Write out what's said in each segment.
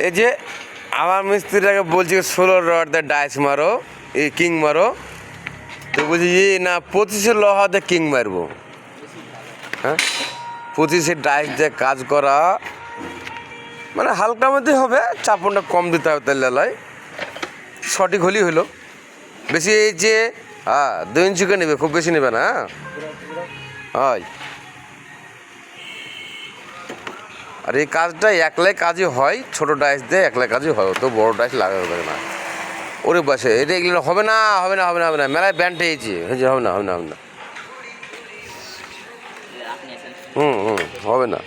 এই যে আমার মিস্ত্রিটাকে বলছি 16 রড দিয়ে ডাইস মারো, এই কিং মারো, তো বলছি না 25 লোহা দিয়ে কিং মারবো। হ্যাঁ, 25 ডাইস দিয়ে কাজ করা মানে হালকার মধ্যে হবে, চাপনটা কম দিতে হবে, তাহলে লয় সঠিক হলেই হলো। বেশি এই যে 2 ইঞ্চিকে নেবে, খুব বেশি নেবে না। হয় আর এই কাজটা একলাই কাজই হয়, ছোট ডাইস দিয়ে একলাই কাজই হয়, তো বড় ডাইস লাগাবে না। ওরে বাসে এটা এগুলো হবে না, হবে না, হবে না, হবে না, মেলায় ব্যান্ড হয়েছে, হবে না, হবে না, হবে না। হবে না।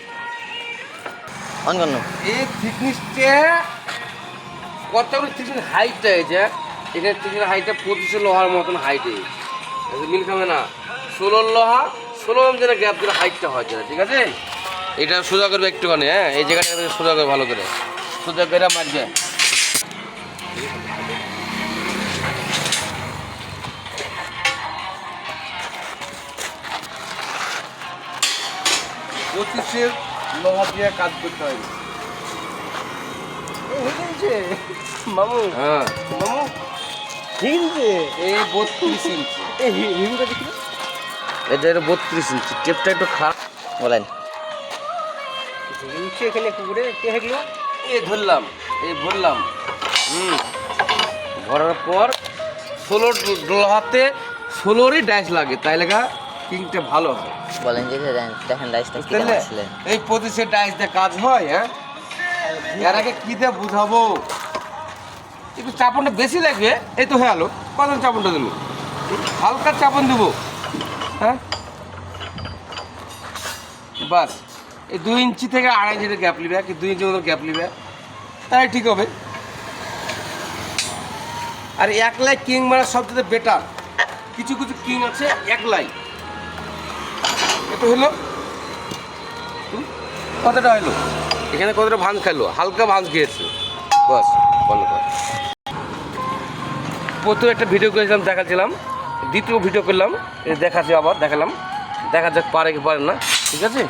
এই থিকনেসটা কতগুলো থিকনেস হাইটটা হয়েছে, এখানে থিকনেস হাইটটা 25 লোহার মতন হাইটে মিল খাবে না। 16 লোহা 16 যেন গ্যাপ দিলে হাইটটা হয় না, ঠিক আছে। এটা সোজা করবে একটুখানি, হ্যাঁ এই জায়গাটা সোজা করবে, ভালো করে সোজা করে মারবে। পঁচিশের লোহা দিয়ে কাজ করতে হবে। মামু হ্যাঁ মামু হিংছে এই 32 ইঞ্চি, এই হিংটা দেখি এটা 32 ইঞ্চি, টেপটা একটু খারাপ। বলেন হিংছে এখানে পুকুরে কে হেগলো এই ধরলাম, এই ভরলাম, ভরার পর 16 লোহাতে 16রই ডাইস লাগে, তাই লেখা কিংটা ভালো হয়। বলেন যে দেখেন রাইসটা কি বুঝলে? ছিলেন এই 25 ডাইস দিয়ে কাজ হয়। হ্যাঁ, এর আগে কি দিয়ে বুঝাবো, একটু চাপনটা বেশি লাগবে, এই তো হয়ে গেলো। কত চাপনটা দেবো, হালকা চাপন দেবো। হ্যাঁ বাস, এই 2 ইঞ্চি থেকে 2.5 ইঞ্চি গ্যাপ নিবে, কি 2 ইঞ্চি মতো গ্যাপ নিবে, তাই ঠিক হবে। আর একলাই কিং মারা সবচেয়ে বেটার। কিছু কিছু কিং আছে একলাই, এটা হলো কতটা হলো, এখানে কতটা ভাঁজ খাইলো, হালকা ভাঁজ খেয়েছে, বাস বন্ধ কর। প্রথম একটা ভিডিও করেছিলাম, দেখাচ্ছিলাম, দ্বিতীয় ভিডিও করলাম, দেখাচ্ছি আবার দেখালাম, দেখা যাক পারে কি পারে না, ঠিক আছে।